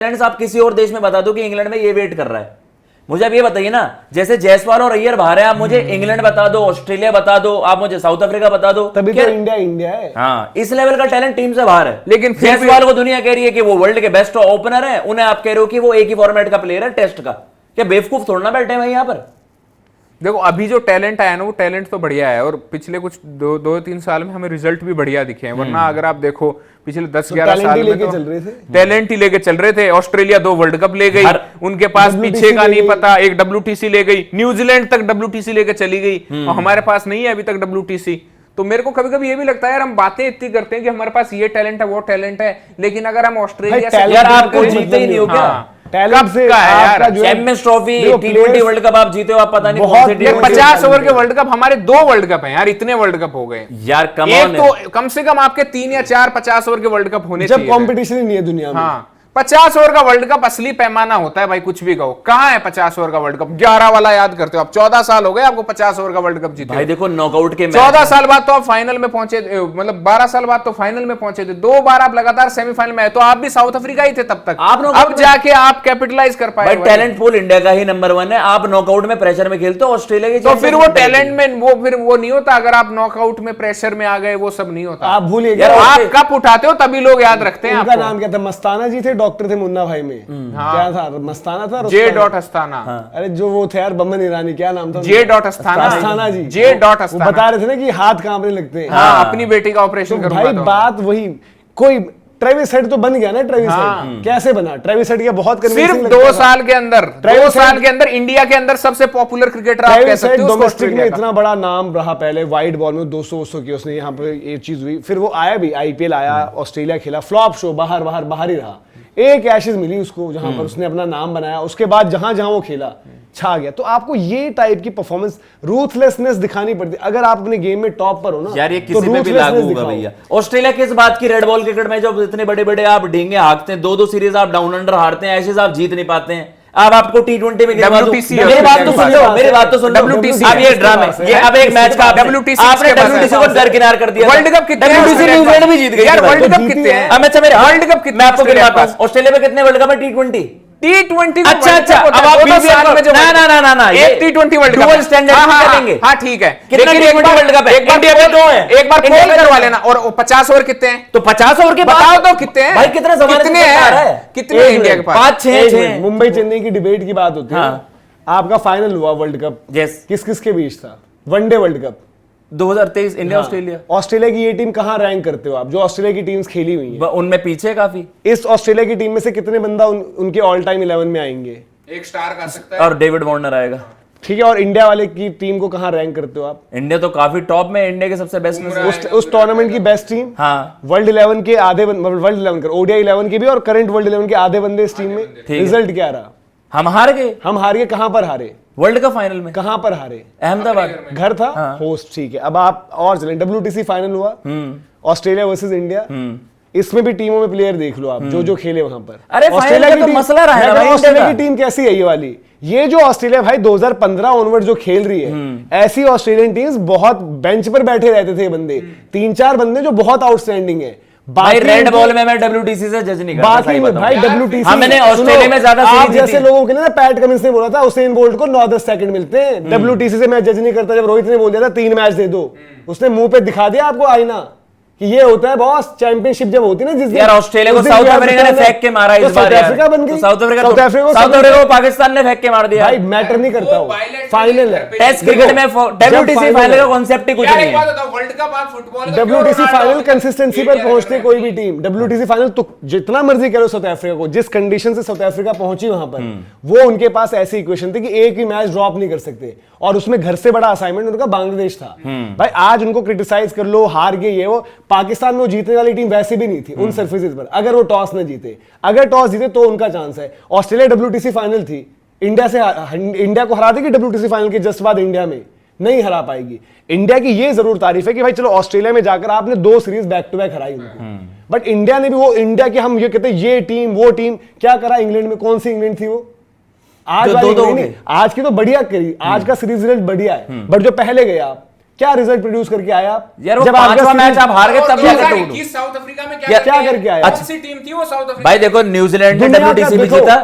Talents आप किसी और देश में बता दो कि इंग्लैंड में ये वेट कर रहा है। मुझे अब ये बताइए ना, जैसे जायसवाल और अय्यर बाहर है, आप मुझे इंग्लैंड बता दो, ऑस्ट्रेलिया बता दो, आप मुझे साउथ अफ्रीका बता दो, तभी तो इंडिया है। हाँ, इस लेवल का टैलेंट टीम से बाहर है। लेकिन जायसवाल को दुनिया कह रही है कि वो वर्ल्ड के बेस्ट ओपनर है, उन्हें आप कह रहे हो कि वो एक ही फॉर्मेट का प्लेयर है टेस्ट का। क्या बेवकूफ थोड़ा ना बैठे हैं यहाँ पर? देखो अभी जो टैलेंट आया ना, वो टैलेंट तो बढ़िया है, और पिछले कुछ दो तीन साल में हमें रिजल्ट भी बढ़िया दिखे हैं। वरना अगर आप देखो पिछले 10-11 साल में तो टैलेंट ही लेके चल रहे थे। ऑस्ट्रेलिया 2 वर्ल्ड कप ले गई, उनके पास पीछे का नहीं पता, एक WTC ले गई, न्यूजीलैंड तक WTC लेके चली गई, और हमारे पास नहीं है अभी तक WTC। तो मेरे को कभी कभी ये भी लगता है यार, हम बातें इतनी करते हैं कि हमारे पास ये टैलेंट है वो टैलेंट है, लेकिन अगर हम ऑस्ट्रेलिया से यार आपको जीते ही नहीं हो क्या? टैलेंट से आपका जो champions trophy, T20 world cup आप जीते हो, आप पता नहीं कौन से 50 ओवर के वर्ल्ड कप, हमारे 2 वर्ल्ड कप हैं यार, इतने वर्ल्ड कप हो गए यार। एक तो कम से कम आपके 3 या 4 50 ओवर के वर्ल्ड कप होने चाहिए, जब कंपटीशन ही नहीं है दुनिया में। हाँ, 50 ओवर का वर्ल्ड कप असली पैमाना होता है भाई, कुछ भी कहो। कहां है 50 ओवर का वर्ल्ड कप? 11 वाला याद करते हो आप? 14 साल हो गए आपको 50 ओवर का वर्ल्ड कप जीते भाई। देखो नॉकआउट के 14 साल बाद तो आप फाइनल में पहुंचे, मतलब 12 साल बाद तो फाइनल में पहुंचे थे, 2 बार आप लगातार सेमीफाइनल में आए, तो आप भी साउथ अफ्रीका ही थे तब तक। आप अब जाके आप कैपिटलाइज कर पाए। टैलेंट पूल इंडिया का ही नंबर 1 है। आप नॉकआउट में प्रेशर में खेलते हो ऑस्ट्रेलिया के, तो फिर वो टैलेंट में वो नहीं होता। अगर आप नॉकआउट में प्रेशर में आ गए, वो सब नहीं होता। आप भूलिए, आप कप उठाते हो तभी लोग याद रखते हैं। उनका नाम क्या था? मस्ताना जी थे, डॉक्टर थे मुन्ना भाई में। क्या था? मस्ताना था, J.Asthana। अरे जो वो थे यार, बमन ईरानी, क्या नाम था? J.Asthana जी। J.Asthana बता रहे थे ना कि हाथ कांपने लगते हैं। हाँ, अपनी बेटी का ऑपरेशन करूंगा। भाई बात वही, कोई ट्रेविस हेड तो बन गया ना। ट्रेविस हेड कैसे बना? ट्रेविस हेड का बहुत सिर्फ 2 साल के अंदर, 2 साल के अंदर इंडिया के अंदर सबसे पॉपुलर क्रिकेटर आप कह सकते हो। डोमेस्टिक में इतना बड़ा नाम रहा पहले, वाइड बॉल में 200 की उसने यहाँ पे ये चीज हुई। फिर वो आया भी, IPL आया, ऑस्ट्रेलिया खेला, फ्लॉप शो, बाहर ही रहा। एक एशेज मिली उसको जहां पर उसने अपना नाम बनाया, उसके बाद जहां जहां वो खेला छा गया। तो आपको ये टाइप की परफॉर्मेंस, रूथलेसनेस दिखानी पड़ती है अगर आप अपने गेम में टॉप पर हो ना यार। ये किसी पे भी लागू होगा भैया। ऑस्ट्रेलिया किस बात की रेड बॉल क्रिकेट में, जब इतने बड़े बड़े आप ढींगे हाँकते हैं, 2-2 सीरीज आप डाउन अंडर हारते हैं, ऐसे आप जीत नहीं पाते हैं। अब आपको T20 में WTC, मेरी बात तो सुन लो, मेरी बात तो सुन लो। WTC अब ये ड्रामा है, ये अब एक मैच का WTC आपने WTC को दरकिनार कर दिया। वर्ल्ड कप कितने? WTC न्यूजीलैंड भी जीत गई यार। वर्ल्ड कप कितने हैं? अच्छा मेरे वर्ल्ड कप कितने? मैं आपको गिनवाता हूं, ऑस्ट्रेलिया में कितने वर्ल्ड कप है? T20। अच्छा, अब आप ना एक T20 world cup dual standard करेंगे। हाँ ठीक है, कितना T20 वर्ल्ड कप है? इंडिया में 2 है। एक बार पोल करवा लेना। और 50 ओवर कितने हैं? तो 50 ओवर के बताओ तो कितने हैं भाई? कितना जमाने कितने हैं? कितने हैं इंडिया के पास? 5-6। मुंबई चेन्नई की डिबेट की बात होती है। आपका फाइनल हुआ वर्ल्ड कप, किस किस के बीच था? One day world cup 2023 India Australia. Australia की ये टीम कहां रैंक करते हो आप? जो ऑस्ट्रेलिया की टीम्स खेली हुई हैं उनमें पीछे काफी। इस ऑस्ट्रेलिया की टीम में से कितने बंदा उनके ऑल टाइम 11 में आएंगे? एक स्टार का सकता है, और डेविड वार्नर आएगा। ठीक है, और इंडिया वाले की टीम को कहां रैंक करते हो आप? इंडिया तो काफी टॉप में, इंडिया के सबसे बेस्ट में उस टूर्नामेंट की बेस्ट टीम। हाँ, वर्ल्ड 11 के आधे, वर्ल्ड 11 कर ODI 11 के भी, और करंट वर्ल्ड 11 के आधे बंदे इस टीम में। रिजल्ट क्या रहा? हम हार गए। हम हार गए। कहां पर हारे? वर्ल्ड कप फाइनल में। कहां पर हारे? अहमदाबाद। घर था होस्ट। ठीक है, अब आप और चलें। WTC फाइनल हुआ, ऑस्ट्रेलिया वर्सेस इंडिया। इसमें भी टीमों में प्लेयर देख लो आप, जो खेले वहां पर। अरे ऑस्ट्रेलिया की मसला रहा है भाई। ऑस्ट्रेलिया की टीम कैसी है ये वाली? ये जो ऑस्ट्रेलिया भाई 2015 ऑनवर्ड जो खेल रही है, ऐसी ऑस्ट्रेलियन टीम्स बहुत बेंच पर बैठे रहते थे बंदे, 3-4 बंदे जो बहुत आउटस्टैंडिंग है। भाई रेड बॉल में मैं WTC से जज नहीं करता। बाकी में भाई WTC, हमने ऑस्ट्रेलिया में ज्यादा आप जैसे लोगों के लिए ना, पैट कमिंस ने बोला था उसेन बोल्ट को 9-10 सेकंड मिलते हैं। WTC से मैं जज नहीं करता। जब रोहित ने बोल दिया था 3 मैच दे दो, उसने मुंह पे दिखा दिया आपको आईना कि ये होता है बॉस। चैंपियनशिप जब होती है ना, जिस यार ऑस्ट्रेलिया को साउथ अफ्रीका ने फेंक के मारा इस बार। अफ्रीका बन गई। साउथ अफ्रीका को पाकिस्तान ने फेंक के मार दिया। भाई मैटर नहीं करता वो, फाइनल है। टेस्ट क्रिकेट में WTC फाइनल का कांसेप्ट ही कुछ नहीं है। वर्ल्ड कप आप फुटबॉल WTC फाइनल कंसिस्टेंसी पर पहुंचते कोई भी टीम। WTC फाइनल तो जितना मर्जी करो साउथ अफ्रीका को, जिस कंडीशन से साउथ अफ्रीका पहुंची वहां पर, वो उनके पास ऐसी इक्वेशन थी कि एक भी मैच ड्रॉप नहीं कर सकते, और उसमें घर से बड़ा असाइनमेंट उनका बांग्लादेश था। भाई आज उनको क्रिटिसाइज कर लो, हार गए ये वो, पाकिस्तान में वो जीतने वाली टीम वैसे भी नहीं थी उन सरफेसेस पर। अगर वो टॉस न जीते, अगर टॉस जीते तो उनका चांस है। ऑस्ट्रेलिया WTC फाइनल थी, इंडिया को हरा देगी WTC फाइनल के जस्ट बाद। इंडिया में नहीं हरा पाएगी। इंडिया की ये जरूर तारीफ है कि भाई चलो ऑस्ट्रेलिया में जाकर आपने 2 सीरीज बैक टू बैक हराई उनको, बट इंडिया ने भी वो, इंडिया की हम ये कहते हैं ये टीम वो टीम, क्या करा इंग्लैंड में? कौन सी इंग्लैंड थी वो? आज वाली नहीं, आज की तो बढ़िया करी, आज का सीरीज रिजल्ट बढ़िया है। बट जो पहले गए आप, क्या रिजल्ट प्रोड्यूस करके आया आप? यार वो पांचवा मैच आप हार गए तब जाकर तो उठो। साउथ अफ्रीका में क्या करके आया? अच्छी टीम थी वो साउथ अफ्रीका। भाई देखो न्यूजीलैंड ने WTC भी जीता,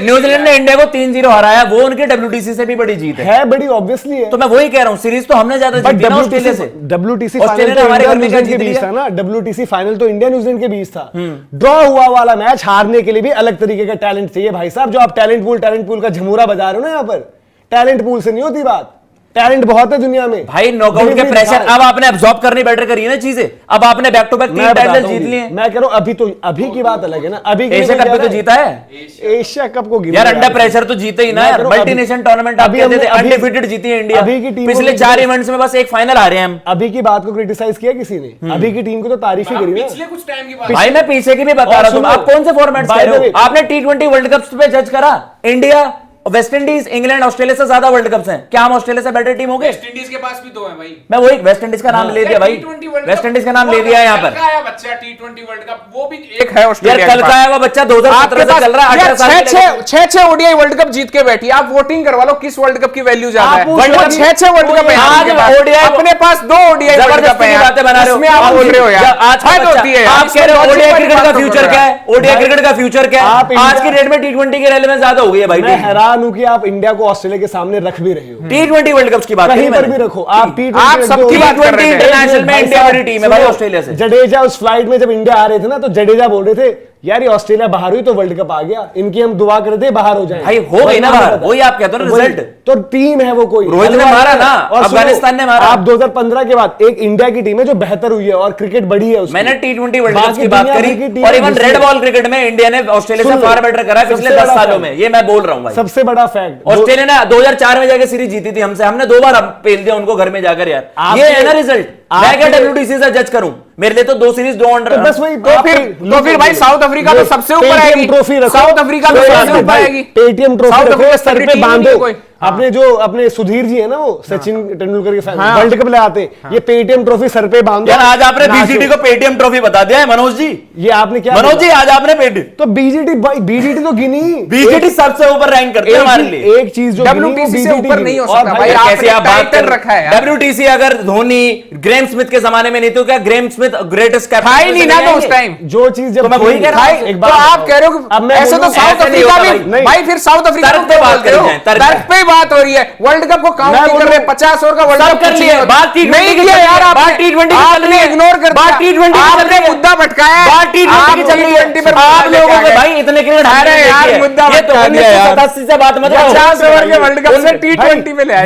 न्यूजीलैंड ने इंडिया को 3-0 हराया, वो उनकी WTC से भी बड़ी जीत है। बड़ी ऑब्वियसली है। तो मैं वही कह रहा हूं, सीरीज तो हमने ज्यादा जीती ना ऑस्ट्रेलिया से। WTC ऑस्ट्रेलिया ने हमारे घर में क्या जीत लिया था ना, WTC फाइनल तो इंडिया न्यूजीलैंड के बीच था। ड्रॉ हुआ वाला मैच हारने के लिए भी अलग तरीके का टैलेंट चाहिए भाई साहब। जो आप टैलेंट पूल का झमूरा बजा रहे हो ना, यहाँ पर टैलेंट पूल से नहीं होती बात। टैलेंट बहुत है दुनिया में भाई, नॉकआउट के प्रेशर अब आपने अब्सॉर्ब करनी बेटर करी है ना चीजें। अब आपने बैक टू बैक 3 टाइटल जीत लिए। मैं कह रहा हूं अभी की बात अलग है ना। अभी एशिया कप तो जीता है, एशिया कप को यार अंडर प्रेशर तो जीते ही ना यार। मल्टीनेशनल टूर्नामेंट आप कहते थे, अनडिफीटेड जीती है इंडिया। अभी की टीम पिछले 4 इवेंट्स में बस एक फाइनल आ रहे हैं हम। अभी की बात को क्रिटिसाइज किया किसी ने? अभी की टीम को तो तारीफ ही करी ना। पिछले कुछ टाइम की बात भाई मैं पीछे की भी बता रहा हूं। आप कौन से फॉर्मेट कह रहे हो? आपने T20 वर्ल्ड कप पे जज करा। India, West Indies, England, Australia से ज्यादा वर्ल्ड कप्स हैं। क्या हम ऑस्ट्रेलिया से बेटर टीम हो गए? वेस्ट इंडीज के पास भी 2 हैं भाई। मैं वही वेस्ट इंडीज का नाम ले दिया भाई। वेस्ट इंडीज का नाम ले दिया यहाँ पर। बच्चा T20 वर्ल्ड कप वो भी एक है ऑस्ट्रेलिया। यार कल का आया हुआ बच्चा 2017 से चल रहा है, 18 साल का। 6 ओडीआई वर्ल्ड कप जीत के बैठी। आप वोटिंग करवा लो किस वर्ल्ड कप की वैल्यू ज्यादा है। वर्ल्ड कप 6 वर्ल्ड कप है आज। ओडीआई अपने पास 2 ओडीआई वर्ल्ड कप है। बातें बना रहे हो, उसमें आप बोल रहे हो यार आज होती है। आप कह रहे हो ओडीआई क्रिकेट का फ्यूचर क्या है? ओडीआई क्रिकेट का फ्यूचर क्या है? आज की डेट में T20 की रेलेवेंस ज्यादा हो गई है भाई। मैं हैरान हूं कि आप इंडिया को ऑस्ट्रेलिया के सामने रख भी रहे हो। T20 वर्ल्ड कप की बात कहीं पर भी रखो आप। आप सबकी बात कर रहे हैं। इंटरनेशनल में इंडिया की टीम है भाई ऑस्ट्रेलिया से। जडेजा उस फ्लाइट में जब इंडिया आ रहे थे ना, तो जडेजा बोल रहे थे यार ये ऑस्ट्रेलिया बाहर हुई तो वर्ल्ड कप आ गया, इनकी हम दुआ कर रहे थे बाहर हो जाए। भाई हो गई ना बाहर, वही आप कहते हो ना रिजल्ट। तो टीम है वो कोई। रोहित ने मारा ना, अफगानिस्तान ने मारा। आप 2015 के बाद एक इंडिया की टीम है जो बेहतर हुई है और क्रिकेट बढ़ी है उसकी। मैंने T20 वर्ल्ड कप की बात करी, और इवन रेड बॉल क्रिकेट में इंडिया ने ऑस्ट्रेलिया से फार बेटर करा है पिछले 10 सालों में। ये मैं बोल रहा हूँ भाई। सबसे बड़ा फैक्ट, ऑस्ट्रेलिया ने 2004 में जाकर सीरीज जीती थी हमसे। हमने 2 बार पेल दिया उनको घर में जाकर यार। ये है ना रिजल्ट। मैं क्या WTC से जज करूं? मेरे लिए तो 2 सीरीज 2 अंडर। बस वही। तो फिर भाई साउथ अफ्रीका तो सबसे ऊपर आएगी। ट्रॉफी रखो, साउथ अफ्रीका तो सबसे ऊपर आएगी। पेटीएम ट्रॉफी रखो, सर पे बांधो। अपने अपने सुधीर जी है ना, वो सचिन तेंदुलकर के फैन, वर्ल्ड कप ले आते, ये पेटीएम ट्रॉफी सर पे बांधो। यार आज आपने बीजीटी को पेटीएम ट्रॉफी बता दिया है मनोज जी। ये आपने क्या मनोज जी आज आपने तो बीजीटी तो गिनी। बीजीटी सबसे ऊपर रैंक करते हैं हमारे लिए। एक चीज जो WTC से ऊपर नहीं हो सकता भाई। कैसे आप बात कर रखा है? WTC अगर धोनी, ग्रेम स्मिथ के जमाने में नहीं तो क्या ग्रेम स्मिथ ग्रेटेस्ट कैप्टन नहीं ना तो उस टाइम जो चीज जब मैं वही कह रहा हूं। एक तो आप कह रहे हो कि ऐसे तो साउथ अफ्रीका भी भाई, फिर साउथ अफ्रीका पे बात कर रहे हो, तर्क पे बात हो रही है। वर्ल्ड कप को काउंट नहीं कर रहे। 50 ओवर का वर्ल्ड कप कर लिया। बात नहीं किया यार, आपने इग्नोर कर दिया। T20 आपने मुद्दा भटकाया। बात T20 की चल रही है। आप लोगों के भाई इतने क्रिकेट हारे हैं यार। मुद्दा ये तो 1987 से बात मत करो। 50 ओवर के वर्ल्ड कप से T20 में ले आए।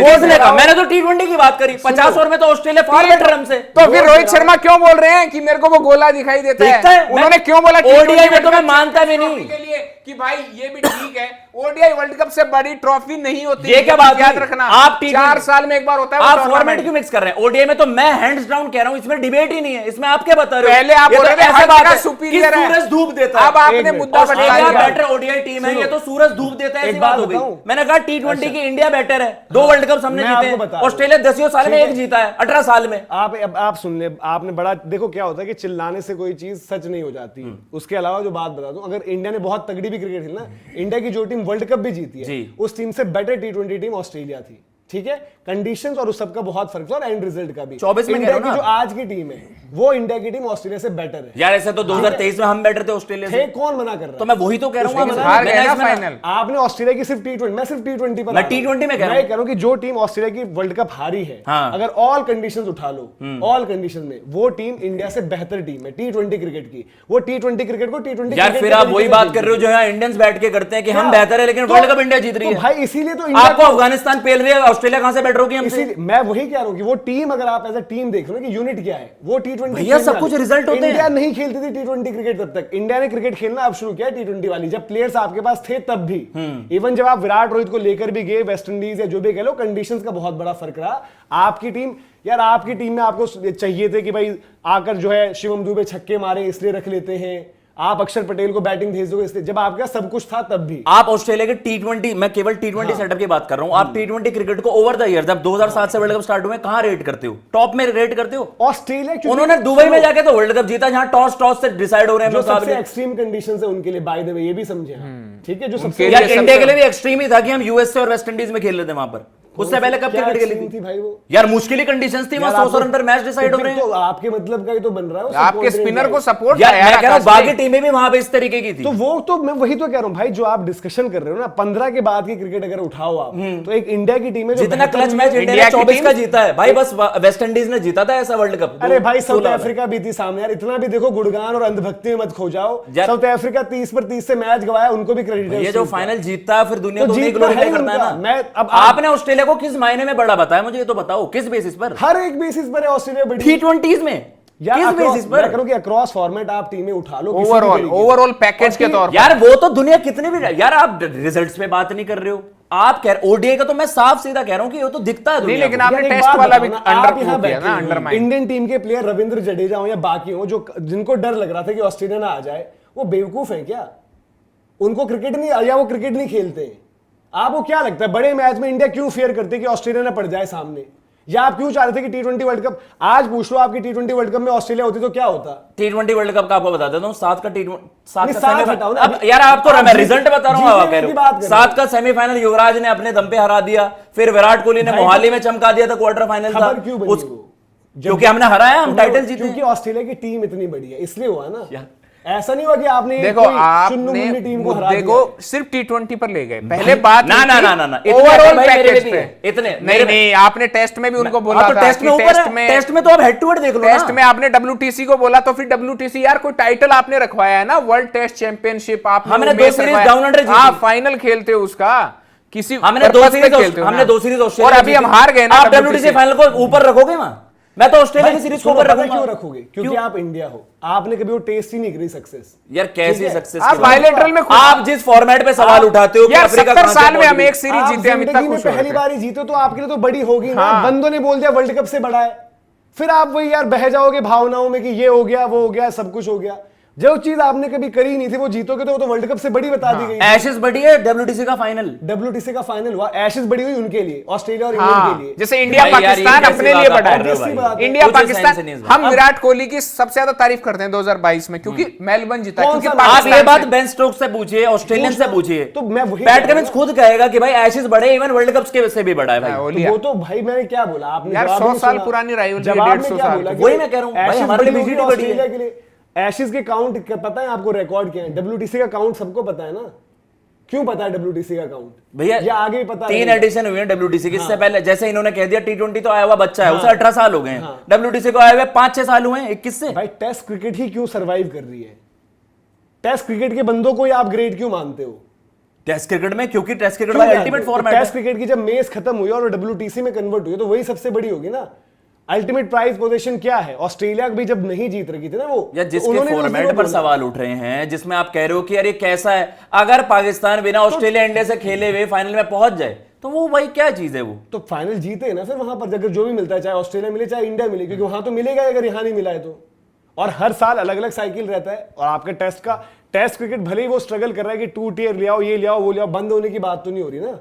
मैंने तो T20 की बात करी। 50 ओवर में तो ऑस्ट्रेलिया फार बेटर हमसे। तो फिर रोहित शर्मा क्यों बोल रहे हैं कि मेरे को वो गोला दिखाई देता है? उन्होंने क्यों बोला ओडीआई में? तो मैं मानता भी नहीं के लिए कि भाई ये भी ठीक है। ओडीआई वर्ल्ड कप से बड़ी ट्रॉफी नहीं होती। ये क्या बात याद रखना। आप 4 साल में एक बार होता है। आप फॉर्मेट क्यों मिक्स कर रहे हैं? ओडीआई में तो मैं हैंड्स डाउन कह रहा हूं, इसमें डिबेट ही नहीं है। इसमें आप क्या बता रहे हो? पहले आप बोल रहे थे ऐसा बात है सुपीरियर है, सूरज धूप देता है। अब आपने मुद्दा ऑस्ट्रेलिया बेटर ओडीआई टीम है, ये तो सूरज धूप देता है, ऐसी बात हो गई। मैंने कहा T20 की इंडिया बेटर है। 2 वर्ल्ड कप हमने जीते हैं। ऑस्ट्रेलिया 10 साल में 1 जीता है, 18 साल में। आप सुन ले, आपने बड़ा देखो क्या होता है कि चिल्लाने से कोई चीज सच नहीं हो जाती। उसके अलावा जो बात बता दूं, अगर इंडिया ने बहुत तगड़ी भी क्रिकेट खेली ना, इंडिया की जो टीम वर्ल्ड कप भी जीती है, उस टीम से बेटर T20 टीम ऑस्ट्रेलिया थी। ठीक है, कंडीशंस और उस सब का बहुत फर्क था, और एंड रिजल्ट का भी। 24 में इंडिया की जो आज की टीम है वो इंडिया की टीम ऑस्ट्रेलिया से बेटर है यार। ऐसे तो 2023 में हम बेटर थे ऑस्ट्रेलिया से। कौन मना कर रहा है? तो मैं वही तो कह रहा हूं। फाइनल आपने ऑस्ट्रेलिया की सिर्फ T20, मैं सिर्फ T20 पर, मैं T20 में कह रहा हूं कि जो टीम ऑस्ट्रेलिया की वर्ल्ड कप हारी है, अगर ऑल कंडीशंस उठा लो, ऑल कंडीशंस में वो टीम इंडिया से बेहतर टीम है T20 क्रिकेट की। वो T20 क्रिकेट को T20 यार फिर आप वही बात कर रहे हो जो यहाँ इंडियंस बैठ के करते हैं कि हम बेहतर है, लेकिन वर्ल्ड कप इंडिया जीत रही है। भाई इसीलिए तो आपको अफगानिस्तान पेल रही है, ऑस्ट्रेलिया कहां से बेटर होगी हमसे? मैं वही कह रहा हूं कि वो टीम, अगर आप एज अ टीम देख लो कि यूनिट क्या है, वो T20 भैया सब कुछ रिजल्ट होते हैं। इंडिया नहीं खेलती थी T20 क्रिकेट तब तक। इंडिया ने क्रिकेट खेलना अब शुरू किया T20 वाली, जब प्लेयर्स आपके पास थे तब भी। इवन जब आप विराट रोहित को लेकर भी गए वेस्ट इंडीज या जो भी कह लो, कंडीशंस का बहुत बड़ा फर्क रहा। आपकी टीम, यार आपकी टीम में आपको चाहिए थे कि भाई आकर जो है शिवम दुबे छक्के मारे इसलिए रख लेते हैं, आप अक्षर पटेल को बैटिंग भेज दोगे इसलिए, जब आपके पास सब कुछ था तब भी। आप ऑस्ट्रेलिया के T20, मैं केवल T20 सेटअप की बात कर रहा हूं। आप T20 क्रिकेट को ओवर द ईयर, जब 2007 से वर्ल्ड कप स्टार्ट हुए, कहां रेट करते हो? टॉप में रेट करते हो? ऑस्ट्रेलिया उन्होंने दुबई में जाके तो वर्ल्ड कप जीता, जहां टॉस से डिसाइड हो रहे हैं। जो सबसे एक्सट्रीम कंडीशंस है उनके लिए, बाय द वे ये भी समझे, ठीक है, जो सबसे इंडिया के लिए भी एक्सट्रीम ही था कि हम यूएसए और वेस्ट इंडीज में खेल रहे थे वहां पर। उससे पहले कब क्या क्रिकेट scene खेली थी भाई वो? यार मुश्किल कंडीशंस थी, वहां 100 रन पर मैच डिसाइड हो रहे हैं। तो आपके मतलब का ही तो बन रहा है, आपके स्पिनर को सपोर्ट यार मैं कह रहा हूं बाकी टीमें भी वहां पे इस तरीके की थी। तो वो तो मैं वही तो कह रहा हूं भाई, जो आप डिस्कशन कर रहे हो ना, 15 के बाद की क्रिकेट अगर उठाओ आप, तो एक इंडिया की टीम है जो जितना बेहतर क्लच हुई मैच है। इंडिया ने 24 का जीता है भाई, बस वेस्ट इंडीज ने जीता था ऐसा वर्ल्ड कप। अरे भाई साउथ अफ्रीका भी थी सामने यार, इतना भी देखो गुणगान और अंधभक्ति में मत खो जाओ। साउथ अफ्रीका 30 पर 30 से मैच गवाया, उनको भी क्रेडिट है। ये जो फाइनल जीतता है फिर दुनिया तो को नहीं जीतना ग्लोरीफाई है करता है उनका। ना। मैं अब आपने ऑस्ट्रेलिया को किस मायने में बड़ा बताया मुझे ये तो बताओ, किस बेसिस पर? हर एक बेसिस पर है ऑस्ट्रेलिया बड़ी। T20s में किस बेसिस पर? मैं कह रहा हूं कि अक्रॉस फॉर्मेट आप टीमें उठा लो किसी भी तरीके से। ओवरऑल पैकेज के तौर पर। यार वो तो दुनिया कितने भी, यार आप रिजल्ट्स पे बात नहीं कर रहे हो, आप कह ओडीआई का तो मैं साफ सीधा कह रहा हूं कि वो तो दिखता है नहीं, दुनिया लेकिन को। आपने यार एक टेस्ट बात वाला भी बताओ ना, अंडर आप यहाँ किया ना, बैठे अंडरमाइन। इंडियन टीम के प्लेयर रविंद्र जडेजा हो या बाकी हो, जो जिनको डर लग रहा था कि ऑस्ट्रेलिया ना आ जाए, वो बेवकूफ है क्या? उनको क्रिकेट नहीं, या वो क्रिकेट नहीं खेलते? आपको क्या लगता है बड़े मैच में इंडिया क्यों फेयर करती है कि ऑस्ट्रेलिया ना पड़ जाए सामने? या आप क्यों चाह रहे थे कि T20 वर्ल्ड कप, आज पूछ लो आपकी T20 वर्ल्ड कप में ऑस्ट्रेलिया होती तो क्या होता? T20 वर्ल्ड कप का आपको बता देता हूं, 7 का नहीं, सेमीफाइनल। सात हटाओ ना, अब यार आपको मैं रिजल्ट बता रहा हूं, आप कह जीतने की रहे बात हो कर 7 का सेमीफाइनल युवराज ने अपने दम पे हरा दिया, फिर विराट कोहली ने भाई, मोहाली में चमका दिया था, क्वार्टर फाइनल था। खबर क्यों बनी उस- वो? क्योंकि हमने हराया, हम टाइटल जीते। क्योंकि ऑस्ट्रेलिया की टीम इतनी बड़ी है इसलिए हुआ ना। ऐसा नहीं हुआ कि आपने देखो कोई आपने चुन्नू-मुन्नी टीम को हरा मुद्दे दिया। को सिर्फ T20 पर ले गए। पहले बात ना ना ना ना ना, इतने ओवरऑल भाई मेरे पैकेज भी पे हैं, इतने नहीं नहीं, आपने टेस्ट में भी उनको बोला हाँ, तो था टेस्ट कि में ऊपर है, टेस्ट में तो अब हेड टू हेड देख लो टेस्ट ना। में आपने WTC को बोला, तो फिर WTC यार कोई टाइटल आपने रखवाया है ना, वर्ल्ड टेस्ट चैंपियनशिप आपने हमने वो 2 मैच सीरीज रखवाया। डाउन अंडर जीती। आप फाइनल खेलते हो उसका किसी हमने 2 purpose पे सीरीज खेलते हो हमने ना। 2 सीरीज और ऑस्ट्रेलिया अभी हम हार गए ना आप WTC फाइनल को ऊपर रखोगे वहां? मैं तो ऑस्ट्रेलिया की सीरीज को ऊपर रखूंगा। क्यों रखोगे? क्योंकि आप इंडिया हो, आपने कभी वो टेस्ट ही नहीं करी सक्सेस। यार कैसी सक्सेस आप बायलैटरल में आप जिस फॉर्मेट पे सवाल उठाते हो कि यार अफ्रीका 70 कहां से साल में पहुंच हम गई? एक सीरीज आप जीते, हम इतना जिंदगी में खुश हो पहली रहे बार ही जीते तो आपके लिए तो बड़ी होगी ना। हाँ। बंदों ने बोल दिया वर्ल्ड कप से बड़ा है, फिर आप वही यार बह जाओगे भावनाओं में कि ये हो गया वो हो गया सब कुछ हो गया। जो चीज आपने कभी करी नहीं थी वो जीतोगे तो वो तो वर्ल्ड कप से बड़ी बता दी गई। एशेस बड़ी है, WTC का फाइनल। WTC का फाइनल हुआ, एशेस बड़ी हुई उनके लिए, ऑस्ट्रेलिया और हाँ, इंग्लैंड के लिए। जैसे इंडिया भाई यार, पाकिस्तान ये अपने कैसी लिए बात बड़ा आप कर रहे हो भाई? है, इंडिया कुछ सेंस पाकिस्तान। नहीं है इस बात। हम विराट कोहली की सबसे ज्यादा तारीफ करते हैं 2022 में, क्योंकि मेलबर्न जीता, कौन क्योंकि सा आप पाकिस्तान ये बात से- बेन स्टोक्स से पूछिए, ऑस्ट्रेलियन से पूछिए, तो मैं वही पैट कह रहा कमिंस हूं खुद कहेगा कि भाई एशेस बड़े, इवन वर्ल्ड कप के से भी बड़ा है हाँ, भाई। वो तो लिया। वो तो भाई मैंने क्या बोला, आपने यार, जवाब 100 नहीं साल सुना। पुरानी rivalry, जवाब में 150 क्या साल बोला की। कि वही मैं कह रहा हूं, भाई, Ashes हमारे बड़ी लिए होगी BGT बड़ी ऑस्ट्रेलिया है। के लिए। एशेस के काउंट पता है आपको, रिकॉर्ड क्या है? WTC का काउंट सबको पता है ना। क्यों पता है WTC का काउंट? भैया ये आगे ही पता 3 लगेगा। एडिशन हुई है WTC की। इससे पहले जैसे इन्होंने कह दिया T20 तो आया हुआ बच्चा है, उसे 18 साल हो गए हैं। WTC को आए हुए 5-6 साल हुए हैं, 21 से। भाई टेस्ट क्रिकेट ही क्यों सरवाइव कर रही है? टेस्ट क्रिकेट के बंदों को ही आप ग्रेट क्यों मानते हो? टेस्ट क्रिकेट में, क्योंकि टेस्ट क्रिकेट क्यों में जानते अल्टीमेट हो? फॉर्मेट टेस्ट है। क्रिकेट की जब मेज खत्म हुई और WTC में कन्वर्ट हुई तो वही सबसे बड़ी होगी ना। अल्टीमेट प्राइज पोजीशन क्या है? ऑस्ट्रेलिया भी जब नहीं जीत रही थी ना वो, या तो जिसके उन्होंने भी उस फॉर्मेट दिन पर बोला। सवाल उठ रहे हैं, जिसमें आप कह रहे हो कि यार ये कैसा है, अगर पाकिस्तान बिना ऑस्ट्रेलिया इंडिया से खेले हुए फाइनल में पहुंच जाए तो वो भाई क्या चीज है वो? तो फाइनल जीते ना फिर वहां पर, अगर जो भी मिलता है, चाहे ऑस्ट्रेलिया मिले चाहे इंडिया मिले, क्योंकि वहां तो मिलेगा ही अगर यहाँ नहीं मिला है तो। और हर साल अलग अलग साइकिल रहता है। और आपके टेस्ट क्रिकेट भले ही वो स्ट्रगल कर रहा है कि 2 टियर ले आओ, ये ले आओ, वो ले आओ, बंद होने की बात तो नहीं हो रही ना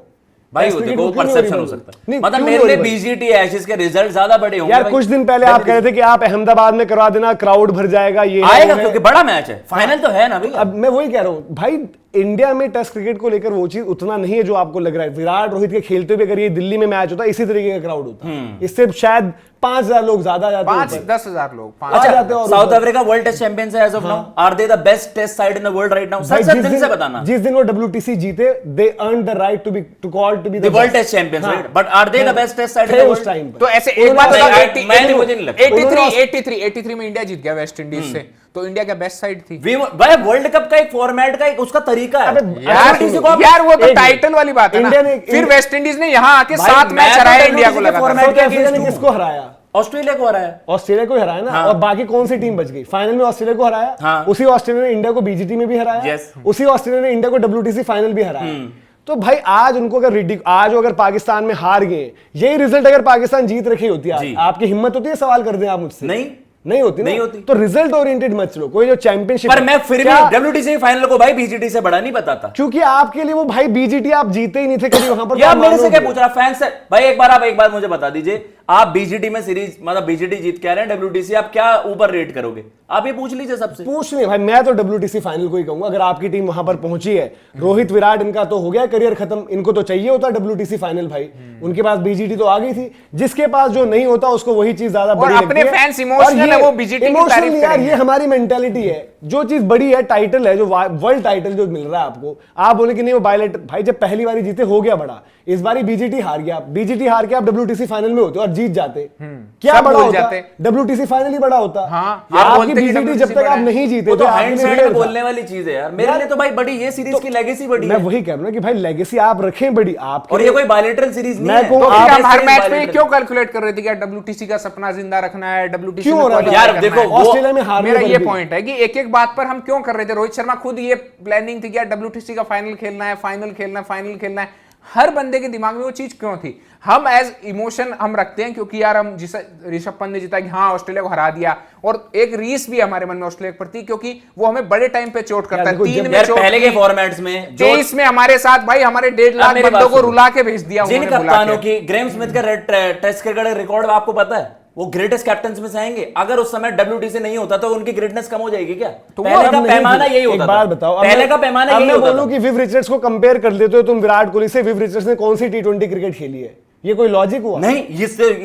भाई टेस्ट वो क्रिकेट देखो क्यों नहीं हो रही परसेप्शन हो बंद? सकता है, नहीं, मतलब क्यों मेरे नहीं लिए हो रही? BGT एशेस के रिजल्ट ज्यादा बड़े होंगे यार भाई। कुछ दिन पहले आप कह रहे थे कि आप अहमदाबाद में करवा देना, क्राउड भर जाएगा, ये है, आएगा वो है। क्योंकि बड़ा मैच है, फाइनल तो है ना भाई। अब मैं वही कह रहा हूं भाई, इंडिया में टेस्ट क्रिकेट को लेकर वो चीज उतना नहीं है जो आपको लग रहा है। विराट रोहित के खेलते हुए अगर ये दिल्ली में मैच होता इसी तरीके का क्राउड होता, इससे शायद 5000 लोग ज्यादा जाते हैं ऊपर। 5-10 लोग, आ जाते हैं और साउथ ऊपर। अफ्रीका वर्ल्ड टेस्ट चैंपियंस है as of now. Are they the best test side in the world right now? भाई, सच दिल से बताना। जिस दिन वो WTC जीते, they earn the right to call to be the world test champions right, but are they the best test side in the उस वर्ल्ड? टाइम पर तो ऐसे एक बात उन्होंने- बताओ, मैं मुझे नहीं लगता। 83 में इंडिया जीत गया वेस्ट इंडीज से, तो इंडिया क्या बेस्ट साइड थी? भाई वर्ल्ड कप का एक फॉर्मेट का एक उसका तरीका है। यार वो तो एक टाइटल वाली बात है इंडिया ना। ने- फिर वेस्ट इंडीज ने यहाँ आके भाई, 7 मैं मैच तो हराया, WTC इंडिया को के लगा format था। के ऑस्ट्रेलिया ने against किसको हराया? ऑस्ट्रेलिया को हराया। ऑस्ट्रेलिया को हराया ना। और बाकी कौन सी टीम बच गई? फाइनल में ऑस्ट्रेलिया को हराया। हाँ। उसी ऑस्ट्रेलिया ने इंडिया को BGT में भी हराया। Yes. उसी ऑस्ट्रेलिया ने इंडिया को WTC फाइनल भी हराया। तो भाई आज उनको अगर पाकिस्तान में हार गए, यही रिजल्ट अगर पाकिस्तान जीत रखी होती है, जी। आपकी हिम्मत होती है सवाल कर दें आप मुझसे? नहीं होती ना? नहीं होती। तो रिजल्ट ओरिएंटेड मत चलो। कोई जो चैंपियनशिप, पर मैं फिर भी WTC फाइनल को भाई BGT से बड़ा नहीं बताता। क्योंकि आपके लिए वो भाई BGT आप जीते ही नहीं थे कभी वहां पर। यार तो मेरे से क्या मानोगे। पूछ रहा फैन से? भाई एक बार मुझे बता दीजिए, आप बीजीटी में सीरीज मतलब बीजीटी जीत के आ रहे हैं, डब्ल्यूटीसी आप क्या ऊपर रेट करोगे? आप ये पूछ लीजिए सबसे। पूछ नहीं भाई, मैं तो डब्ल्यूटीसी फाइनल को ही कहूंगा। अगर आपकी टीम वहां पर पहुंची है, रोहित विराट इनका तो हो गया करियर खत्म, इनको तो चाहिए होता डब्ल्यूटीसी फाइनल भाई। उनके पास बीजीटी तो आ गई थी, जिसके पास जो नहीं होता उसको वही चीज ज्यादा बड़ी लगती है। अपने फैंस इमोशनल है, वो बीजीटी की तारीफ इमोशनल यार, करेंगे। ये हमारी मेंटालिटी है। जो चीज बड़ी है, टाइटल है, जो वर्ल्ड टाइटल जो मिल रहा है आपको, आप बोले कि नहीं वो बायलेटर, भाई जब पहली बारी जीते हो गया बड़ा, इस बारी बीजीटी हार गया, बीजीटी हार के आप डब्ल्यूटीसी फाइनल में होते और जीत जाते, क्या बड़ा होता? डब्ल्यूटीसी फाइनल ही बड़ा होता। हाँ, आपकी बीजीटी जब तक आप नहीं जीते तो हाइंडसाइट में बोलने वाली चीज है यार। मेरे लिए तो भाई बड़ी ये सीरीज की लेगेसी बड़ी है। मैं वही कह रहा हूं कि भाई लेगेसी आप रखें बड़ी, आप और ये कोई बायलेटरल सीरीज नहीं है। तो आप हर मैच पे क्यों कैलकुलेट कर रहे थे कि डब्ल्यूटीसी का सपना जिंदा रखना है, डब्ल्यूटीसी क्यों हो रहा है यार? देखो ऑस्ट्रेलिया में हारने मेरा ये पॉइंट है कि एक एक बात पर हम क्यों कर रहे थे। रोहित शर्मा खुद ये प्लानिंग थी कि यार डब्ल्यूटीसी का फाइनल खेलना है, फाइनल खेलना है, फाइनल खेलना है। हर बंदे के दिमाग में वो चीज क्यों थी? हम एज इमोशन हम रखते हैं क्योंकि यार हम जिसे ऋषभ पंत ने जीता कि हाँ ऑस्ट्रेलिया को हरा दिया, और एक रीस भी हमारे मन में ऑस्ट्रेलिया के प्रति, क्योंकि वो हमें बड़े टाइम पे चोट करता है। 3 में चोट, पहले के फॉर्मेट्स में 23 में हमारे साथ भाई हमारे 1.5 लाख बंदों को रुला के भेज दिया जिन कप्तानों की। ग्रेम स्मिथ का टेस्ट क्रिकेट रिकॉर्ड आपको पता है, वो ग्रेटेस्ट कैप्टन्स में से आएंगे। अगर उस समय डब्ल्यूटीसी नहीं होता तो उनकी ग्रेटनेस कम हो जाएगी क्या? तो पहले का पैमाना यही होता था। एक बात बताओ, पहले का पैमाना यही होता था। मैं बोलूं कि विव रिचर्ड्स को कंपेयर कर देते हो तुम विराट कोहली से। विव रिचर्ड्स ने कौन सी टी20 क्रिकेट खेली है? ये कोई लॉजिक हुआ? नहीं,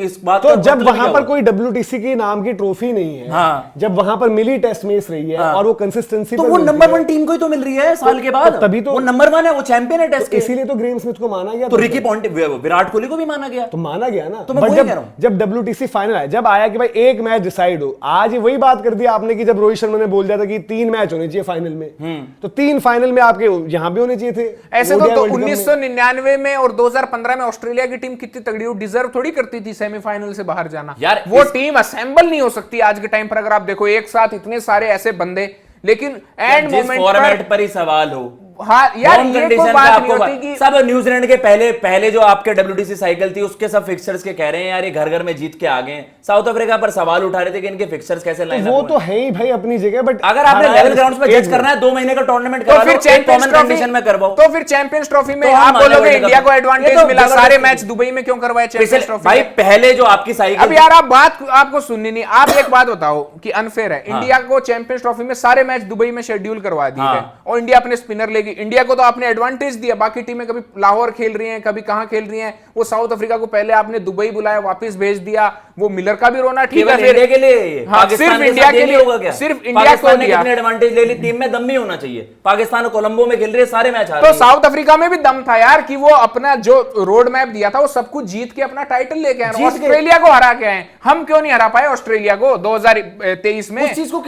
इस बात तो जब वहां पर कोई डब्ल्यूटीसी की नाम की ट्रॉफी नहीं है, हाँ। जब वहां पर मिली टेस्ट मैच रही है, हाँ। और वो कंसिस्टेंसी तो वो नंबर 1 टीम को ही तो मिल रही है साल के बाद। तभी तो वो नंबर 1 है, वो चैंपियन है टेस्ट के। इसीलिए तो ग्रेम स्मिथ को माना गया। तो रिकी पॉन्टिंग, विराट कोहली को भी माना गया। तो माना गया ना। तो मैं वही कह रहा हूं, जब डब्ल्यूटीसी फाइनल आया, जब आया कि भाई एक मैच डिसाइड हो, आज वही बात कर दिया आपने कि जब रोहित शर्मा ने बोल दिया था कि 3 मैच होने चाहिए फाइनल में, तो 3 फाइनल में आपके यहां भी होने चाहिए थे। ऐसे तो 1999 में और 2015 में ऑस्ट्रेलिया की टीम कितनी तगड़ी हो, डिजर्व थोड़ी करती थी सेमीफाइनल से बाहर जाना यार। वो टीम असेंबल नहीं हो सकती आज के टाइम पर। अगर आप देखो एक साथ इतने सारे ऐसे बंदे, लेकिन एंड मोमेंट फॉर्मेट पर ही सवाल हो। हाँ यार, ये कोई बात नहीं होती कि सब न्यूजीलैंड के पहले जो आपके डब्ल्यूटीसी साइकिल थी उसके सब फिक्सर्स के कह रहे हैं यार ये घर घर में जीत के आ गए। साउथ अफ्रीका पर सवाल उठा रहे थे कि इनके फिक्सर्स कैसे लाइन वो तो है ही भाई अपनी जगह, बट अगर आपने लेवल ग्राउंड्स पे जज करना है 2 महीने का टूर्नामेंट करा तो फिर चैंपियंस ट्रॉफी में करवाओ। तो फिर चैंपियंस ट्रॉफी में आप बोलोगे इंडिया को एडवांटेज मिला, सारे मैच दुबई में क्यों करवाए चैंपियंस ट्रॉफी? भाई पहले जो आपकी साइकिल, अब यार आप बात आपको सुननी नहीं। आप एक बात बताओ कि अनफेयर है, इंडिया को चैंपियंस ट्रॉफी में सारे मैच दुबई में शेड्यूल करवा दिए गए और इंडिया अपने स्पिनर लेगी। इंडिया को तो आपने एडवांटेज दिया, बाकी टीमें कभी लाहौर खेल रही हैं, कभी कहां खेल रही हैं। वो साउथ अफ्रीका को पहले आपने दुबई बुलाया, वापस भेज दिया। वो मिलर का भी रोना ठीक है, इंडिया के लिए, हाँ, सिर्फ इंडिया के लिए होगा क्या? सिर्फ इंडिया को ने कितने एडवांटेज ले ली? टीम में दम भी होना चाहिए। पाकिस्तान कोलंबो में खेल रहे सारे मैच हार तो साउथ अफ्रीका में भी दम था यार कि वो अपना जो रोड मैप दिया था वो सब कुछ जीत के अपना टाइटल लेके आए, ऑस्ट्रेलिया को हरा के आए। हम क्यों नहीं हरा पाए ऑस्ट्रेलिया को 2023 में?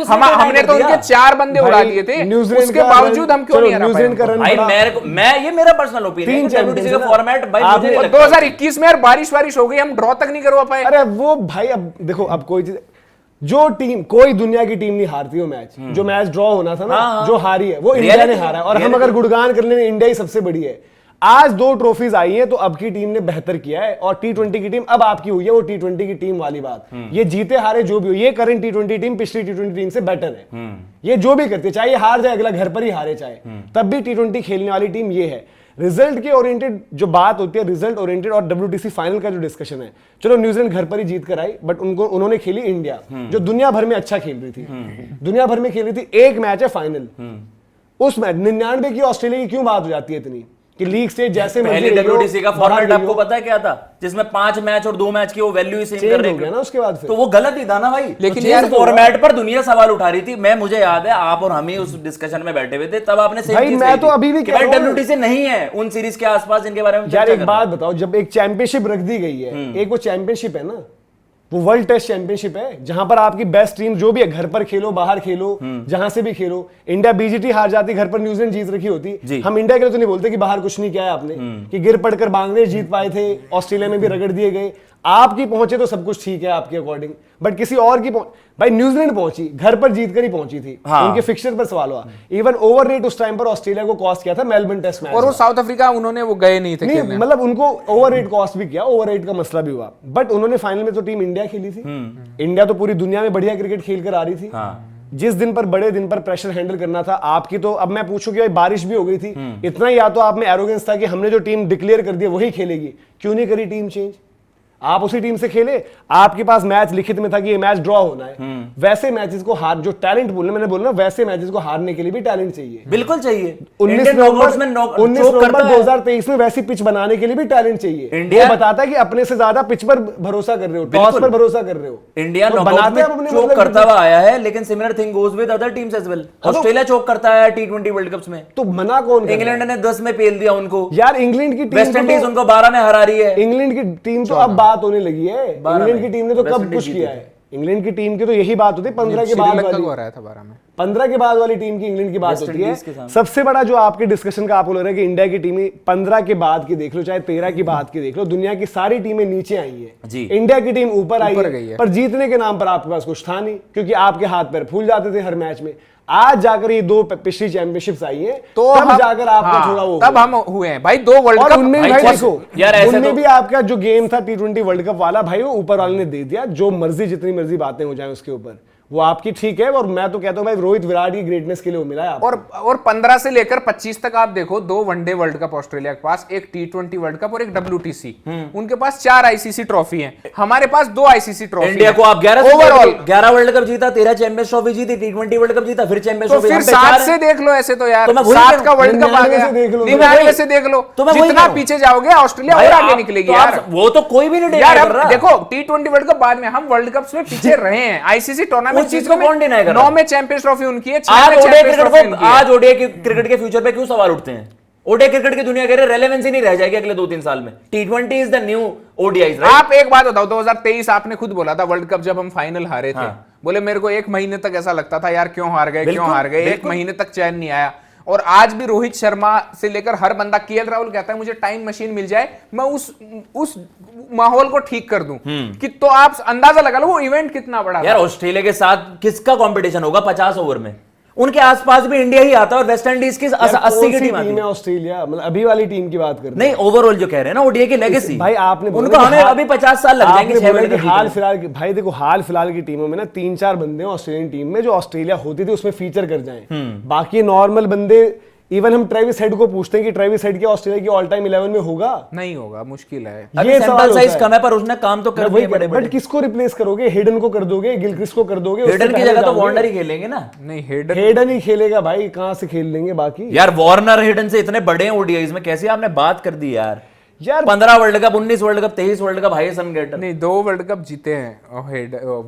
हमने तो उनके 4 बंदे उड़ा दिए थे, उसके बावजूद हम क्यों नहीं हरा पाए? ये मेरा पर्सनल ओपिनियन है। डब्ल्यूटीसी का फॉर्मेट भाई मुझे 2021 में यार बारिश हो गई, हम ड्रॉ तक नहीं करवा पाए। अरे वो भाई अब देखो, अब कोई चीज, जो टीम, कोई दुनिया की टीम नहीं हारती वो मैच। जो मैच ड्रॉ होना था ना, जो हारी है वो इंडिया ने हारा है। और हम अगर गुणगान कर लें, इंडिया ही सबसे बड़ी है। आज 2 ट्रॉफीज आई हैं तो अब की टीम ने बेहतर किया है, और टी20 की टीम अब आपकी हुई है वो टी20 की टीम वाली बात। ये जीते हारे जो भी हो, ये करंट टी20 टीम पिछली टी20 टीम से बेटर है। ये जो भी करती है, चाहे ये हार जाए अगला घर पर ही हारे, चाहे तब भी टी20 खेलने वाली टीम ये है। रिजल्ट के ओरिएंटेड जो बात होती है, रिजल्ट ओरिएंटेड और डब्ल्यूटीसी फाइनल का जो डिस्कशन है, चलो न्यूजीलैंड घर पर ही जीत कर आई, बट उन्होंने खेली इंडिया जो दुनिया भर में अच्छा खेल रही थी, दुनिया भर में खेल रही थी। एक मैच है फाइनल, उस मैच 99 की ऑस्ट्रेलिया की क्यों बात हो जाती है इतनी कि लीग स्टेज जैसे पहले डब्ल्यूटीसी का फॉर्मेट आपको पता है क्या था? जिसमें 5 मैच और 2 मैच की वो वैल्यू ही सेम कर रहे थे ना उसके बाद, तो वो गलत ही था ना भाई। लेकिन यार फॉर्मेट पर दुनिया सवाल उठा रही थी। मैं मुझे याद है आप और हम ही उस डिस्कशन में बैठे हुए थे, तब आपने सेम चीज मैं तो अभी भी कह रहा हूं डब्ल्यूटीसी नहीं है उन सीरीज के आसपास जिनके बारे में। यार एक बात बताओ, जब एक चैंपियनशिप रख दी गई है, एक वो चैंपियनशिप है ना, वो वर्ल्ड टेस्ट चैंपियनशिप है, जहां पर आपकी बेस्ट टीम जो भी है, घर पर खेलो बाहर खेलो जहां से भी खेलो। इंडिया बीजीटी हार जाती, घर पर न्यूजीलैंड जीत रखी होती। हम इंडिया के लिए तो नहीं बोलते कि बाहर कुछ नहीं किया है आपने, कि गिर पड़कर बांग्लादेश जीत पाए थे, ऑस्ट्रेलिया में भी रगड़ दिए गए। आपकी पहुंचे तो सब कुछ ठीक है आपके अकॉर्डिंग, बट किसी और की भाई न्यूजीलैंड पहुंची, घर पर जीतकर ही पहुंची थी। उनके फिक्सचर पर सवाल हुआ। इवन ओवर रेट उस टाइम पर ऑस्ट्रेलिया को कॉस्ट किया था मेलबर्न टेस्ट मैच, और वो साउथ अफ्रीका उन्होंने वो गए नहीं थे, मतलब उनको ओवर रेट कॉस्ट भी किया, ओवर रेट का मसला भी हुआ, बट उन्होंने फाइनल में तो टीम इंडिया खेली थी। इंडिया तो पूरी दुनिया में बढ़िया क्रिकेट खेल कर आ रही थी। जिस दिन पर बड़े दिन पर प्रेशर हैंडल करना था आपकी, तो अब मैं पूछूं कि भाई बारिश भी हो गई थी, इतना ही या तो आप में एरोगेंस था कि हमने जो टीम डिक्लेयर कर दी वही खेलेगी, क्यों नहीं करी टीम चेंज? आप उसी टीम से खेले, आपके पास मैच लिखित में था कि ये मैच ड्रॉ होना है। वैसे मैचेस को हार, जो टैलेंट बोलना मैंने बोला ना, वैसे मैचेस को हारने के लिए भी टैलेंट चाहिए, बिल्कुल चाहिए। 19 नवंबर 2023 में वैसी पिच बनाने के लिए भी टैलेंट चाहिए। इंडिया बताता है कि अपने से ज्यादा पिच पर भरोसा कर रहे हो, टॉस पर भरोसा कर रहे हो। इंडिया नॉकआउट में चोक करता हुआ आया है, लेकिन similar thing goes with other teams as well. Australia choke करता है T20 वर्ल्ड कप्स में, तो मना कौन? इंग्लैंड ने 10 में पेल दिया उनको यार। इंग्लैंड की टीम, वेस्ट इंडीज उनको 12 में हरा रही है। इंग्लैंड की टीम तो अब बात होने लगी है। इंग्लैंड की टीम ने तो कब कुछ किया है? इंग्लैंड की टीम की तो यही बात होती है 15 के बाद वाली, 15 के बाद वाली टीम की इंग्लैंड की बात होती है। सबसे बड़ा जो आपके डिस्कशन का आपको लग रहा है कि इंडिया की टीमें 15 के बाद की देख लो, चाहे 13 की बाद की देख लो, दुनिया की सारी टीमें नीचे आई है, इंडिया की टीम ऊपर आई है, पर जीतने के नाम पर आपके पास कुछ था नहीं, क्योंकि आपके हाथ पैर फूल जाते थे हर मैच में। आज जाकर ये 2 पिछली चैंपियनशिप्स आई है, तो तब जाकर आपका थोड़ा वो, तब हम हुए हैं भाई 2 वर्ल्ड कप। उनमें भाई देखो यार, उनमें भी आपका जो गेम था T20 वर्ल्ड कप वाला, भाई वो ऊपर वाले ने दे दिया। जो मर्जी जितनी मर्जी बातें हो जाए उसके ऊपर, वो आपकी ठीक है। और मैं तो कहता हूं भाई रोहित विराट की ग्रेटनेस के लिए वो मिला है आपको। और 15 से लेकर 25 तक आप देखो, 2 वनडे वर्ल्ड कप ऑस्ट्रेलिया के पास, एक T20 वर्ल्ड कप और एक WTC। उनके पास 4 ICC ट्रॉफी हैं, हमारे पास 2 ICC ट्रॉफी। इंडिया को आप 11 वर्ल्ड कप जीता, 13 चैंपियंस ट्रॉफी जीती, T20 वर्ल्ड कप जीता, फिर चैंपियंस ट्रॉफी। फिर 7 से देख लो ऐसे तो यार, 7 का वर्ल्ड कप आ गया, 99 से देख लो। जितना पीछे जाओगे ऑस्ट्रेलिया और आगे निकलेगी यार। वो तो कोई भी नहीं यार, देखो T20 वर्ल्ड कप बाद में, हम वर्ल्ड कप में पीछे रहे हैं। ICC टूर्नामेंट चीज को कौन 9 में चैंपियंस ट्रॉफी उनकी है, आज ओडीआई क्रिकेट के फ्यूचर पे क्यों सवाल उठते हैं? ओडीआई क्रिकेट की दुनिया कह रहे रेलेवेंस ही नहीं रह जाएगी अगले 2-3 साल में। T20 is the new ODI. आप एक बात बताओ, 2023 आपने खुद बोला था वर्ल्ड कप जब हम फाइनल हारे थे, बोले मेरे को 1 महीने तक ऐसा लगता था यार क्यों हार गए, क्यों हार गए, 1 महीने तक चैन नहीं आया। और आज भी रोहित शर्मा से लेकर हर बंदा, KL राहुल कहता है मुझे टाइम मशीन मिल जाए, मैं उस माहौल को ठीक कर दूं कि, तो आप अंदाजा लगा लो वो इवेंट कितना बड़ा यार। ऑस्ट्रेलिया के साथ किसका कंपटीशन होगा 50 ओवर में? उनके आसपास भी इंडिया ही आता है और वेस्ट इंडीज की 80 की टीम आती है। ऑस्ट्रेलिया मतलब अभी वाली टीम की बात कर रहे नहीं, ओवरऑल जो कह रहे हैं ना ओडीआई की लेगेसी, भाई आपने उनको हमें अभी 50 साल लग जाएंगे। हाल फिलहाल की, भाई देखो हाल फिलहाल की टीमों में ना 3-4 बंदे ऑस्ट्रेलियन टीम में जो ऑस्ट्रेलिया होती थी उसमें फीचर कर जाएं। बाकी नॉर्मल बंदे, इवन हम ट्रेविस हेड को पूछते हैं कि ट्रेविस हेड क्या ऑस्ट्रेलिया की ऑल टाइम 11 में होगा? नहीं होगा, मुश्किल है। ये सैंपल साइज कम है, पर उसने काम तो कर दिए बड़े बड़े। बट किसको रिप्लेस करोगे? हेडन को कर दोगे, गिलक्रिस्ट को कर दोगे? हेडन की जगह तो वार्नर ही खेलेंगे ना। नहीं, हेडन ही खेलेगा भाई, कहां से खेल लेंगे बाकी? यार वार्नर हेडन से इतने बड़े हैं ओडीआईज में, कैसे आपने बात कर दी यार। 15 world cup, 19 world cup, 23 world cup, highest run getter. नहीं, 2 वर्ल्ड कप जीते हैं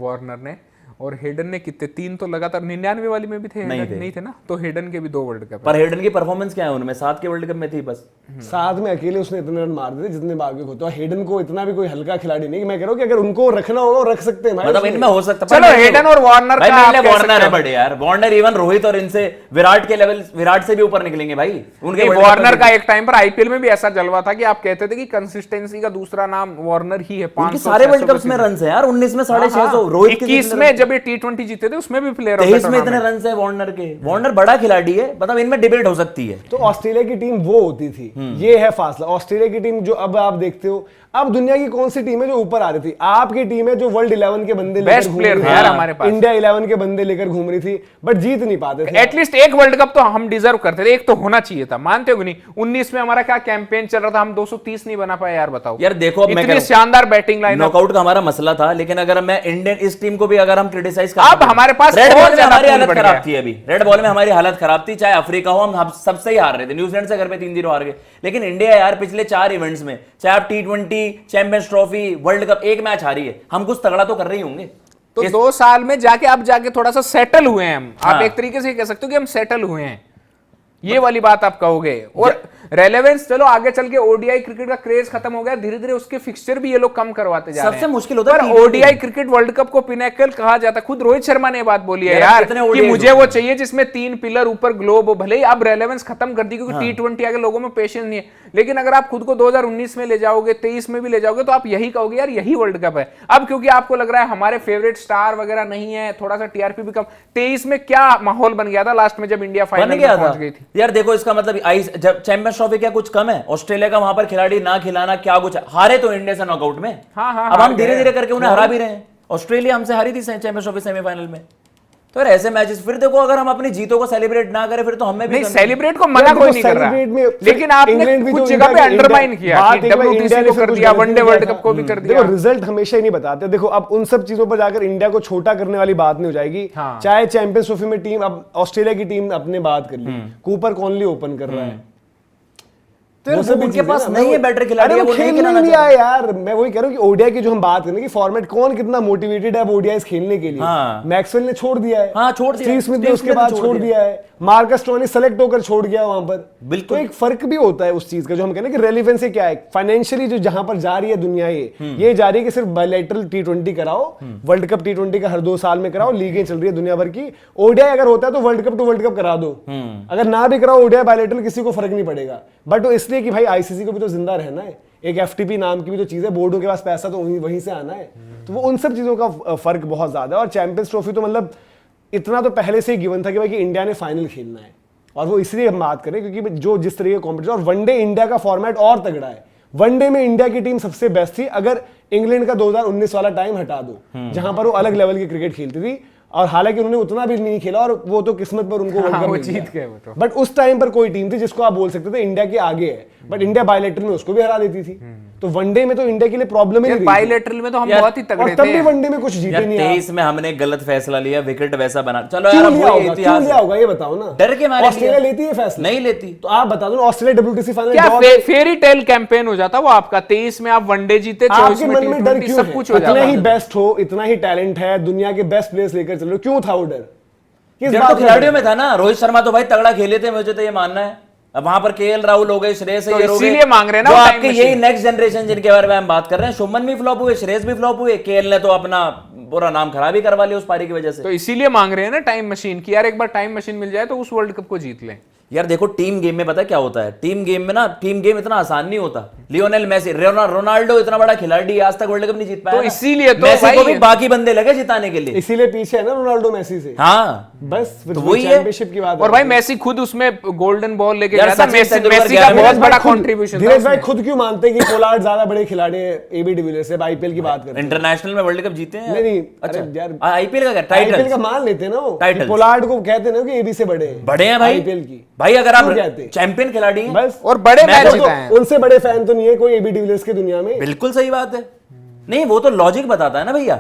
वार्नर ने, और हेडन ने कितने 3 तो लगातार 99 वाली में भी थे, नहीं थे ना, तो हेडन के भी 2 वर्ल्ड कप। पर हेडन की परफॉर्मेंस क्या है उनमें? 7 के वर्ल्ड कप में थी बस, 7 में अकेले उसने इतने रन मार दिए जितने बाकी को। तो हेडन को इतना भी कोई हल्का खिलाड़ी नहीं। मैं कह रहा हूं कि अगर उनको रखना होगा रख सकते हैं, मतलब इनमें हो सकता है। चलो हेडन और वार्नर का वार्नर है बड़े यार, वार्नर इवन रोहित और इनसे विराट के लेवल, विराट से भी ऊपर निकलेंगे भाई उनके। वार्नर का एक टाइम पर आईपीएल में भी ऐसा जलवा था कि आप कहते थे कि कंसिस्टेंसी का दूसरा नाम वार्नर ही है। 500 सारे वर्ल्ड कप्स में रन है यार, 19 में 650, रोहित 21 में जब ये T20 जीते थे उसमें भी प्लेयर 23 में इतने रन है वार्नर के। वार्नर बड़ा खिलाड़ी है, मतलब इनमें डिबेट हो सकती है। तो ऑस्ट्रेलिया की टीम वो होती थी, ये है फासला। ऑस्ट्रेलिया की टीम जो अब आप देखते हो, अब दुनिया की कौन सी टीम है जो ऊपर आ रही थी? आपकी टीम है जो वर्ल्ड 11 के बंदे बेस्ट प्लेयर थे यार हमारे पास, इंडिया 11 के बंदे लेकर घूम रही थी, बट जीत नहीं पाते थे। एटलीस्ट एक वर्ल्ड कप तो हम डिजर्व करते थे, एक तो होना चाहिए था, मानते हो कि नहीं? 19 में हमारा क्या कैंपेन चल रहा था, हम 230 नहीं बना पाए यार, बताओ यार। देखो इतनी शानदार बैटिंग लाइन, नॉकआउट का हमारा मसला था, लेकिन अगर मैं इंडियन इस टीम को भी अगर हम क्रिटिसाइज कर, अब हमारे पास रेड बॉल में हमारी हालत खराब थी। अभी रेड बॉल में हमारी हालत खराब थी, चाहे अफ्रीका हो, हम सबसे ही हार रहे थे। न्यूजीलैंड से घर पे 3-0 हार गए, लेकिन इंडिया यार पिछले 4 इवेंट्स में, चाहे आप T20, champions trophy, world cup, एक मैच हारी है। हम कुछ तगड़ा तो कर रहे होंगे। तो 2 साल में जाके अब जाके थोड़ा सा सेटल हुए हैं हम। आप एक तरीके से कह सकते हो कि हम सेटल हुए हैं, ये वाली बात आप कहोगे। और रेलेवेंस, चलो आगे चल के ओडीआई क्रिकेट का क्रेज खत्म हो गया, धीरे धीरे उसके फिक्सचर भी ये लोग कम करवाते जा रहे हैं। सबसे मुश्किल होता है ओडीआई क्रिकेट वर्ल्ड कप को पिनैकल कहा जाता है। खुद रोहित शर्मा ने बात बोली है यार कि मुझे वो चाहिए जिसमें 3 पिलर ऊपर ग्लोब हो। भले ही अब रेलेवेंस खत्म कर दी क्योंकि T20 आगे लोगों में पेशेंस नहीं है, लेकिन अगर आप खुद को 2019 में ले जाओगे, 23 में भी ले जाओगे, तो आप यही कहोगे यार यही वर्ल्ड कप है। अब क्योंकि आपको लग रहा है हमारे फेवरेट स्टार वगैरह नहीं है, थोड़ा सा टीआरपी भी कम। 23 में क्या माहौल बन गया था लास्ट में जब इंडिया फाइनल में पहुंच गई थी यार। देखो इसका मतलब जब चैंपियंस ट्रॉफी क्या कुछ कम है? ऑस्ट्रेलिया का वहां पर खिलाड़ी ना खिलाना क्या कुछ है? हारे तो इंडिया से नॉकआउट में। अब हम धीरे धीरे करके उन्हें हरा भी रहे हैं। ऑस्ट्रेलिया हमसे हारी थी चैंपियंस ट्रॉफी सेमीफाइनल में, तो यार ऐसे मैचेस फिर देखो, अगर हम अपनी जीतों को सेलिब्रेट ना करें फिर तो हमें भी नहीं, सेलिब्रेट को मना कोई नहीं कर रहा, लेकिन आपने कुछ जगह पे अंडरमाइन किया कि WTC को कर दिया, वनडे वर्ल्ड कप को भी कर दिया। देखो रिजल्ट हमेशा ही नहीं बताते। देखो अब उन सब चीजों पर जाकर इंडिया को छोटा करने वाली बात नहीं हो जाएगी। चाहे चैंपियंस ट्रॉफी में टीम, अब ऑस्ट्रेलिया की टीम अपने बात कर ली, कूपर कॉनली ओपन कर रहा है, तो सब उनके पास नहीं है बैटर खिलाड़ी, वो खेलने नहीं आए यार। मैं वही कह रहा हूँ कि ओडीआई की जो हम बात करें कि फॉर्मेट कौन कितना मोटिवेटेड है अब ओडीआई खेलने के लिए। मैक्सवेल ने छोड़ दिया है, स्टीव स्मिथ ने उसके बाद छोड़ दिया है, मार्कस स्टोनी सेलेक्ट होकर छोड़ गया वहां पर। बिल्कुल, तो एक फर्क भी होता है उस चीज का, जो हम कहते हैं कि रेलेवेंसी क्या है फाइनेंशियली, जो जहां पर जा रही है दुनिया ये जा रही है कि सिर्फ बायलैटरल T20 कराओ, वर्ल्ड कप T20 का हर 2 साल में कराओ, लीगें चल रही है दुनिया भर की। ओडीआई अगर होता है तो world cup two world cup करा दो, अगर ना भी कराओ ओडीआई बायलैटरल, किसी को फर्क नहीं पड़ेगा। बट इसलिए कि भाई आईसीसी को भी तो जिंदा रहना है, एक एफटीपी नाम की भी तो चीज है, बोर्डों के पास पैसा तो वहीं से आना है, तो वो उन सब चीजों का फर्क बहुत ज्यादा है। और चैंपियंस ट्रॉफी तो मतलब इतना तो पहले से ही गिवन था कि भाई कि इंडिया ने फाइनल खेलना है, और वो इसलिए हम बात करें क्योंकि जो जिस तरीके का कॉम्पिटिशन, और वनडे इंडिया का फॉर्मेट और तगड़ा है। वनडे में इंडिया की टीम सबसे बेस्ट थी, अगर इंग्लैंड का 2019 वाला टाइम हटा दो जहां पर वो अलग लेवल की क्रिकेट खेलती थी, और हालांकि उन्होंने उतना भी नहीं खेला, और वो तो किस्मत पर उनको वर्ल्ड कप जीत गए। बट उस टाइम पर कोई टीम थी जिसको आप बोल सकते थे इंडिया के आगे है, बट इंडिया बायलैटरल में उसको भी हरा देती थी। तो वनडे में तो इंडिया के लिए प्रॉब्लम ही नहीं, बायलैटरल में तो हम बहुत ही तगड़े थे, तब भी वनडे में कुछ जीते नहीं। 23 में हमने गलत फैसला लिया, विकेट वैसा बना। चलो यार, क्यों लिया होगा ये बताओ ना, डर के मारे। ऑस्ट्रेलिया लेती है फैसला? नहीं लेती। तो आप बता दो, ऑस्ट्रेलिया WTC फाइनल क्या फेरी टेल कैंपेन हो जाता वो आपका? 23 में आप वनडे जीते, 24 में मन में डर क्यों? सब कुछ हो जाता, इतना ही बेस्ट हो, इतना ही टैलेंट है, दुनिया के बेस्ट प्लेयर्स लेकर चल रहे हो, क्यों था वो डर? तो खिलाड़ियों में था ना। रोहित शर्मा तो भाई तगड़ा खेले थे, मुझे तो ये मानना है। अब वहां पर केएल राहुल हो गए, श्रेयस अय्यर हो गए, इसीलिए मांग रहे हैं ना जो आपके यही नेक्स्ट जनरेशन जिनके बारे में हम बात कर रहे हैं। शुभमन भी फ्लॉप हुए, श्रेयस भी फ्लॉप हुए, केएल ने तो अपना पूरा नाम खराब ही करवा लिया उस पारी की वजह से। तो इसीलिए मांग रहे हैं ना टाइम मशीन की, यार एक बार टाइम मशीन मिल जाए तो उस वर्ल्ड कप को जीत लें। यार देखो टीम गेम में पता क्या होता है, टीम गेम में ना, टीम गेम इतना आसान नहीं होता। लियोनेल मेसी, रोनाल्डो इतना बड़ा खिलाड़ी आज तक वर्ल्ड कप नहीं जीत पाया, तो इसीलिए तो मेसी को भी बाकी बंदे लगे जिताने के लिए, इसीलिए पीछे है ना रोनाल्डो मेसी से। हाँ बस तो वही चैंपियनशिप की बात। और भाई मेसी खुद उसमें गोल्डन बॉल लेके गया था, मेसी का बहुत बड़ा कंट्रीब्यूशन। धीरज भाई खुद क्यों मानते हैं कि पोलार्ड ज्यादा बड़े खिलाड़ी हैं एबी डिविलियर्स से? आईपीएल की बात करते हैं, इंटरनेशनल में वर्ल्ड कप जीते हैं। नहीं अच्छा यार, आईपीएल का क्या टाइटल? आईपीएल का मान लेते हैं ना वो, पोलार्ड को कहते हैं ना कि एबी से बड़े हैं भाई आईपीएल की। भाई अगर आप चैंपियन खिलाड़ी हैं बस, और बड़े मैच जीते हैं, उनसे बड़े फैन तो नहीं है कोई एबी डिविलियर्स की दुनिया में। बिल्कुल सही बात है। नहीं वो तो लॉजिक बताता है ना भैया।